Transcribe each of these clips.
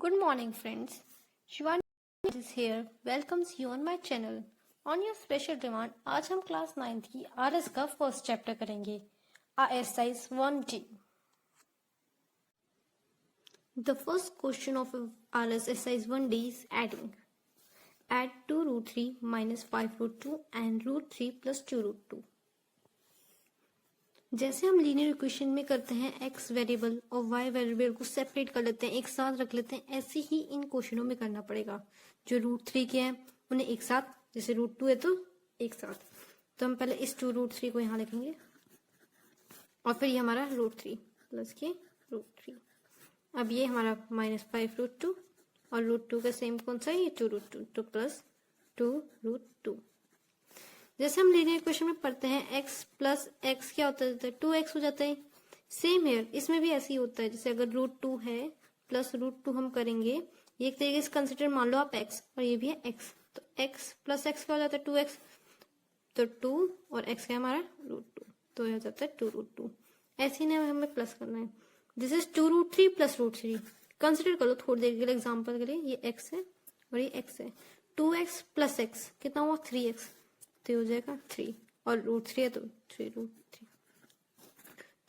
Good morning friends. Shivani is here. Welcomes you on my channel. On your special demand, आज हम class 9th की RS का first chapter करेंगे. Exercise 1D. The first question of RS exercise 1D is adding. Add 2 root 3 minus 5 root 2 and root 3 plus 2 root 2. जैसे हम linear equation में करते हैं x वेरिएबल और y वेरिएबल को सेपरेट कर लेते हैं, एक साथ रख लेते हैं, ऐसे ही इन क्वेश्चनों में करना पड़ेगा. जो रूट 3 के हैं उन्हें एक साथ, जैसे रूट 2 है तो एक साथ. तो हम पहले इस 2 रूट 3 को यहाँ लिखेंगे और फिर ये हमारा रूट 3 प्लस के रूट 3. अब ये हमारा माइनस 5 रूट 2 और रूट 2 का सेम कौन सा है, ये 2 रूट 2 तो प्लस 2 रूट 2. जैसे हम लीनियर इक्वेशन में पढ़ते हैं x प्लस एक्स क्या होता है, 2x हो जाता है. सेम हेयर इसमें भी ऐसे ही होता है. जैसे अगर रूट 2 है प्लस रूट 2 हम करेंगे, ये एक तरीके से कंसिडर मान लो आप x और ये भी है x, तो x प्लस एक्स क्या हो जाता है 2x, तो 2 और x क्या हमारा रूट 2, तो हो जाता है 2 रूट 2. ऐसे ही हमें प्लस करना है. This is 2 root 3 plus root 3. Consider करो थोड़ी देर के लिए एग्जाम्पल के लिए, ये x है और ये x है. 2x प्लस एक्स कितना हुआ 3x, तो हो जाएगा 3 और रूट 3 है तो 3 रूट 3,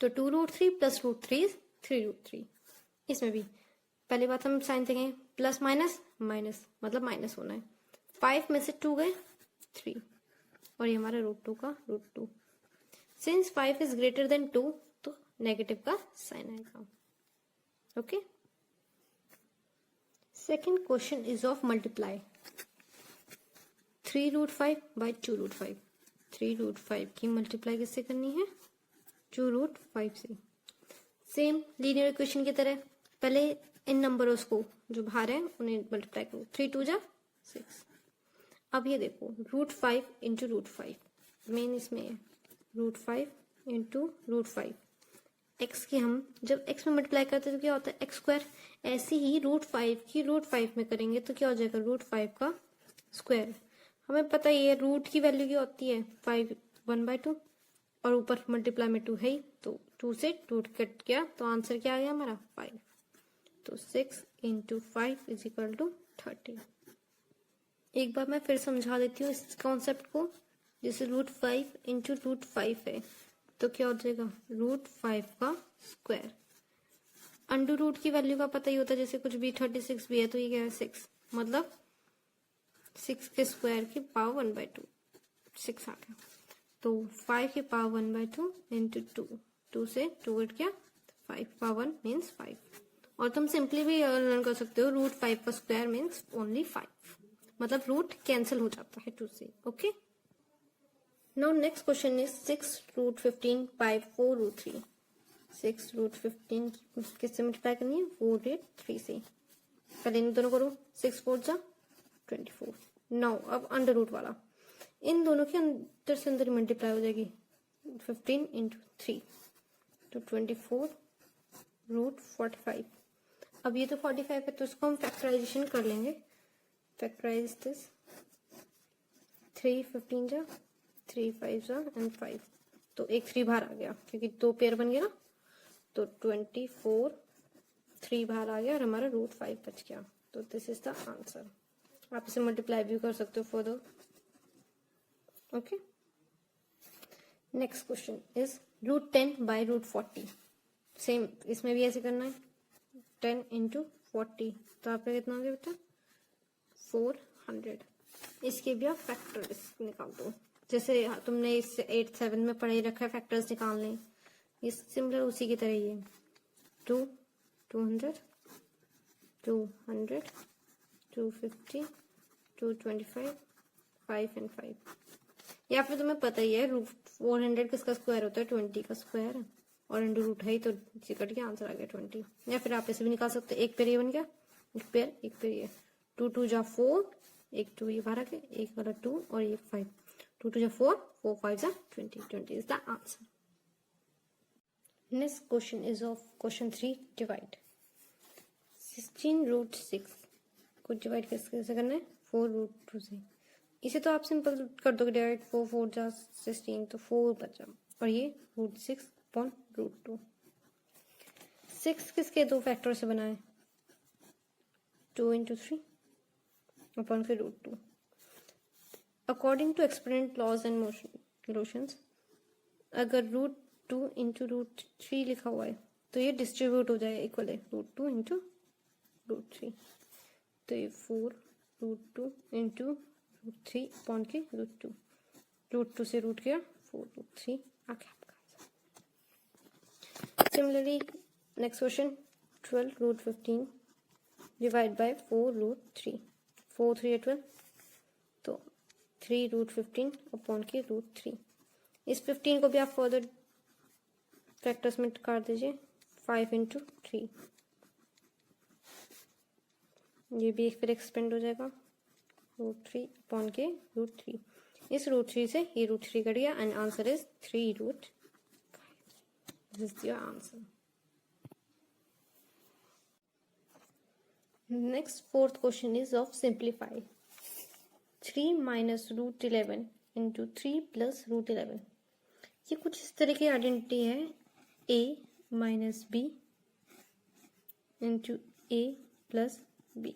तो 2 रूट 3 प्लस रूट 3 3 रूट 3. इसमें भी पहली बात हम साइन देखेंगे, प्लस माइनस माइनस मतलब माइनस होना है. 5 में से 2 गए 3 और ये हमारा रूट 2 का root 2. Since 5 is greater than 2 तो नेगेटिव का साइन आएगा. Okay. Second question is of multiply. 3 root 5 by 2 root 5. 3 root 5 की मल्टीप्लाई किससे करनी है, 2 रूट 5 से. सेम लीनियर इक्वेशन की तरह पहले इन नंबरों को जो बाहर है उन्हें मल्टीप्लाई करो. 3 2 जा 6. अब ये देखो रूट 5 इंटू रूट 5, मेन इसमें है रूट 5 इंटू रूट 5. एक्स की हम जब एक्स में मल्टीप्लाई करते हैं तो क्या होता है एक्स स्क्वायर. ऐसे ही रूट 5 की रूट 5 में करेंगे तो क्या हो जाएगा रूट 5 का स्क्वायर. हमें पता ही है रूट की वैल्यू क्या होती है 5 1/2 और ऊपर मल्टीप्लाई में 2 है ही, तो 2 से 2 कट किया तो आंसर क्या आ गया हमारा 5. तो 6 इंटू 5 इज इक्वल टू 30. एक बार मैं फिर समझा देती हूँ इस कॉन्सेप्ट को. जैसे रूट 5 इंटू रूट 5 है तो क्या हो जाएगा रूट 5 का स्क्वायर. अंडर रूट की वैल्यू का पता ही होता है, जैसे कुछ भी 36 भी है तो ये क्या है 6, मतलब 6 के स्क्वायर की पावर 1/2 6 आ गया. तो 5 की पावर 1/2 इंटू 2, 2 से 2 कट गया 5 पावर 1 मीन्स 5. और तुम सिंपली भी लर्न कर सकते हो रूट 5 का स्क्वायर मीन्स ओनली 5, मतलब रूट कैंसिल हो जाता है 2 से. Okay. Now next question is 6 root 15 by 4 root 3. 6 root 15 किससे मल्टीप्लाई करनी है 4 रूट 3 से. पहले इन दोनों करो 6 4 जा 24. 9. अब अंडर रूट वाला इन दोनों के अंदर से अंदर मल्टीप्लाई हो जाएगी 15 इंटू 3 तो 24 रूट 45. अब ये तो 45 है तो इसको हम फैक्टराइजेशन कर लेंगे. फैक्टराइज दिस 3 15 जा 3 5 जा एंड 5, तो एक 3 बाहर आ गया क्योंकि 2 पेयर बन गया ना, तो 24 3 बाहर आ गया और हमारा रूट 5 बच गया. तो दिस इज द आंसर. आप इसे मल्टीप्लाई भी कर सकते हो further. Okay. Next question is root 10 by root 40. Same इसमें भी ऐसे करना है 10 इंटू 40, तो आपका कितना हो गया बेटा 400. इसके भी आप फैक्टर्स निकाल दो. जैसे तुमने इस 8 7 में पढ़ाई रखा है फैक्टर्स निकालने, ये सिमिलर उसी की तरह ही है. 2 200 200 250 225 5 एंड 5. या फिर तुम्हें पता ही है रूट 400 किसका स्क्वायर होता है 20 का स्क्वायर, और अंडर रूट है ही तो कट के आंसर आ गया 20. या फिर आप ऐसे भी निकाल सकते हो, एक पेयर ये बन गया एक पेयर ये 2 2 जा 4, एक 2 ये बाहर आ गया, एक वाला 2 और एक 5, 2 2 जा 4 4 5 जा 20 20 is the answer. Next question is of question 3 divide. 16 root 6 को डिवाइड कैसे करना है 4 रूट 2 से. इसे तो आप सिंपल कर दोगे डिवाइड 4 4 जा 16 तो 4 बचा, और ये रूट 6 अपॉन रूट 2. 6 किसके दो फैक्टर से बना है 2 इंटू 3 अपॉन के root 2। According to exponent laws and motions अगर रूट 2 इंटू रूट 3 लिखा हुआ है तो ये डिस्ट्रीब्यूट हो जाएगा इक्वल है रूट 2 इंटू रूट 3। तो ये 4 रूट 2 इंटू रूट 3 अपॉन के रूट 2 से रूट गया 4 रूट 3 आ गया आपका। Similarly next question 12 root 15 divide by 4 root 3। 4 3 12 तो 3 रूट 15 अपॉन के रूट 3। इस 15 को भी आप फर्दर फैक्टर्स में काट दीजिए 5 इंटू 3। ये भी फिर एक्सपेंड हो जाएगा रूट 3 अपॉन के रूट 3। इस रूट 3 से ये रूट 3 कट गया and answer is 3 root 5। This is your answer. Next fourth question is of simplify 3 minus root 11 into 3 plus root 11। ये कुछ इस तरह की आइडेंटिटी है a minus B into A plus B.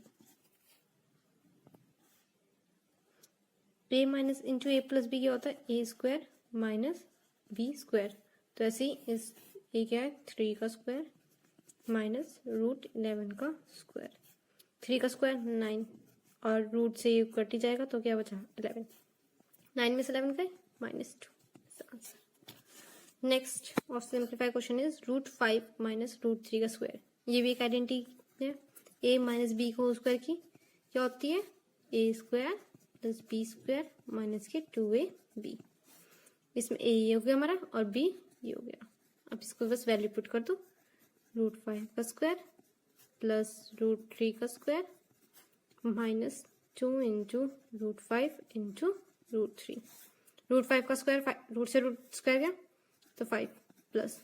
A minus into A plus B क्या होता है ए square minus B square. तो ऐसे ही इस ए क्या है 3 का स्क्वायर माइनस रूट 11 का स्क्वायर। 3 का स्क्वायर 9 और रूट से ये कट ही जाएगा तो क्या बचा 11। 9 में से 11 गए -2 आंसर। नेक्स्ट और simplify question is root 5 minus root 3 का स्क्वायर। ये भी एक आइडेंटिटी है ए माइनस बी को स्क्वायर की क्या होती है ए square plus b square minus के 2ab। इसमें ए ये हो गया हमारा और बी ये हो गया। अब इसको बस वैल्यू पुट कर दो रूट 5 का स्क्वायर प्लस रूट 3 का square minus 2 into root 5 into root 3। Root 5 का स्क्वायर रूट से रूट स्क्वायर गया तो 5 प्लस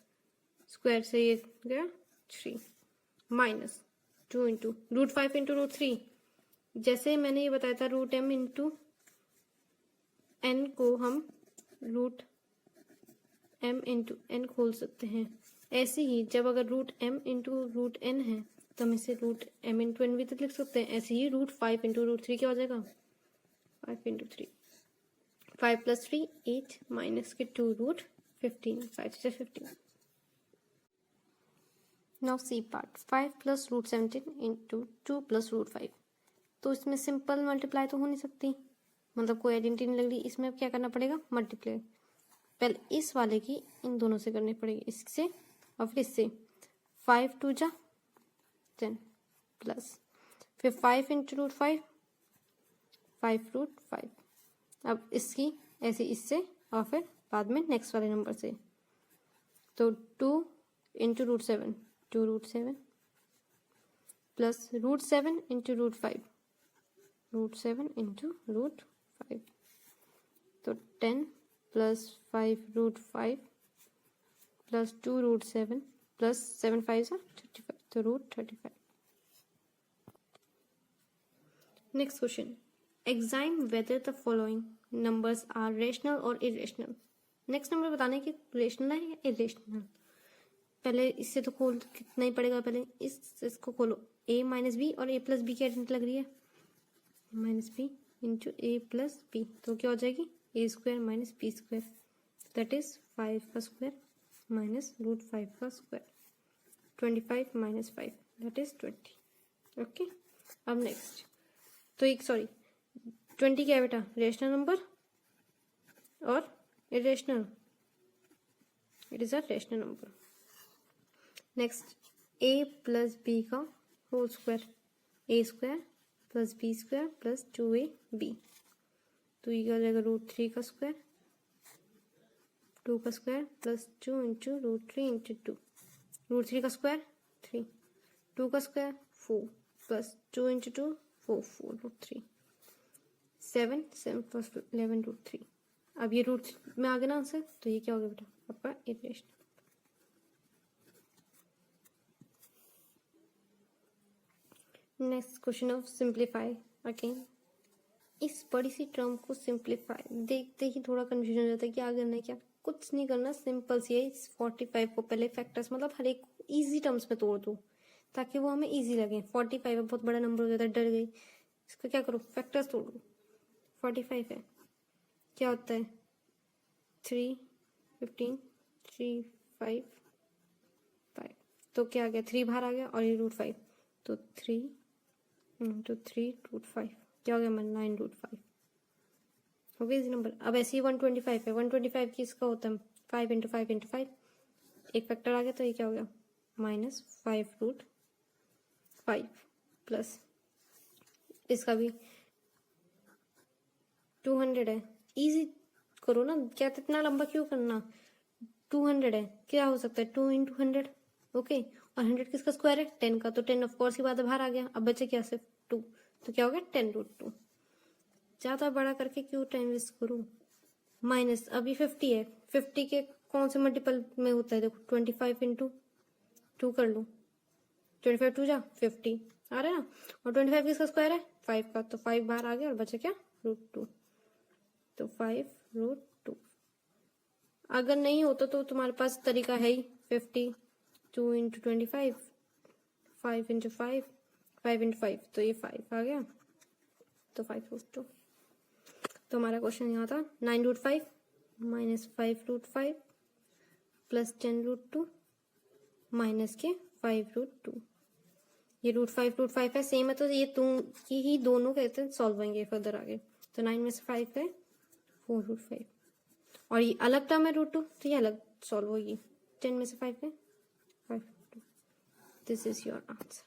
स्क्वायर से ये गया 3 minus 2 into root 5 into root 3। जैसे मैंने ये बताया था रूट m इंटू एन को हम रूट m इंटू एन खोल सकते हैं। ऐसे ही जब अगर root m into root n है तो हम इसे रूट m इंटू एन भी तक लिख सकते हैं। ऐसे ही रूट 5 इंटू रूट 3 क्या हो जाएगा 5 इंटू 3 5 प्लस 3 8 माइनस के 2 रूट 15 5 से 15। Now see part 5 plus root 17 into 2 plus root 5। तो इसमें सिंपल मल्टीप्लाई तो हो नहीं सकती मतलब कोई आइडेंटिटी नहीं लग रही। इसमें अब क्या करना पड़ेगा मल्टीप्लाई। पहले इस वाले की इन दोनों से करनी पड़ेगी इससे और फिर इससे 5 2 जा 10 प्लस फिर 5 इंटू रूट 5 रूट 5। अब इसकी ऐसे इससे और फिर बाद में नेक्स्ट वाले नंबर से तो 2 into root 7 2 root 7 plus root 7 into root 5 root 7 into root 5 तो 10 plus 5 root 5 plus 2 root 7 plus 7 5 35 तो root 35। Next question examine whether the following numbers are rational और इरेशनल। नेक्स्ट नंबर बताने की रेशनल है या इरेशनल। पहले इससे तो खोल कितना ही पड़ेगा। पहले इसको खोलो a माइनस बी और a प्लस बी की आइडेंटिटी लग रही है माइनस बी इंटू ए प्लस बी तो क्या हो जाएगी a square minus B square that is 5 का स्क्वायर माइनस रूट 5 का square 25 minus 5 that is 20। Okay अब नेक्स्ट तो एक सॉरी 20 क्या है बेटा रेशनल नंबर और irrational it is a rational number. Next a plus b का whole square a square plus b square plus 2ab तो ये क्या हो जाएगा रूट 3 का स्क्वायर 2 का square plus 2 into root 3 into 2 root 3 का स्क्वायर 3 2 का square 4 plus 2 into 2 4 root 3 7 plus 11 root 3। अब ये रूट में आ गया ना आंसर तो ये क्या हो गया बेटा आपका irrational. Next question of simplify again. इस बड़ी सी टर्म को सिंप्लीफाई देखते ही थोड़ा कंफ्यूजन हो जाता है कि क्या करना है क्या कुछ नहीं करना सिंपल सी है। इस 45 को पहले फैक्टर्स मतलब हर एक इजी टर्म्स में तोड़ दो ताकि वो हमें इजी लगे। 45 है, बहुत बड़ा नंबर हो जाता है, डर गई। इसको क्या करो, फैक्टर्स तोड़ो। 45 है, क्या होता है 3, 15, 3, 5, 5, तो क्या आ गया 3 बाहर आ गया और ये √5, तो 3 × 3 √5 क्या हो गया हमारा 9 √5 हो गया इजी नंबर। अब ऐसे ही 125 है, 125 किसका होता है 5 × 5 × 5, एक फैक्टर आ गया तो ये क्या हो गया -5 √5 प्लस इसका भी 200 है। इजी करो ना, क्या इतना लंबा क्यों करना। 200 है, क्या हो सकता है 2 × 100, ओके। और 100 किसका स्क्वायर है 10 का, तो 10 ऑफ कोर्स ही बात है बाहर आ गया। अब बचे क्या सिर्फ 2, तो क्या हो गया 10 √2। ज्यादा बड़ा करके क्यों टाइम वेस्ट करूं। माइनस अभी 50 है, 50 के कौन से मल्टीपल में होता है देखो 25 × 2 कर लो, 25 2 जा 50 आ रहा है ना, और 25 किसका स्क्वायर है 5 का, तो 5 बाहर आ गया और बचा क्या √2, तो 5 √2। अगर नहीं होता तो तुम्हारे पास तरीका है ही 50, 2 × 25, 5 × 5, 5 × 5, तो ये 5 आ गया, तो 5 √2। तो हमारा क्वेश्चन यहाँ था 9 √5 माइनस 5 √5 प्लस 10 √2 माइनस के 5 √2। ये √5 है, सेम है, तो ये तुम की ही दोनों कहते हैं सॉल्व होंगे फर्दर आगे। तो 9 में से 5 है 4 √5 और ये अलग टर्म है √2, तो ये अलग सॉल्व होगी। 10 में से 5 है 5 √2। This is your answer.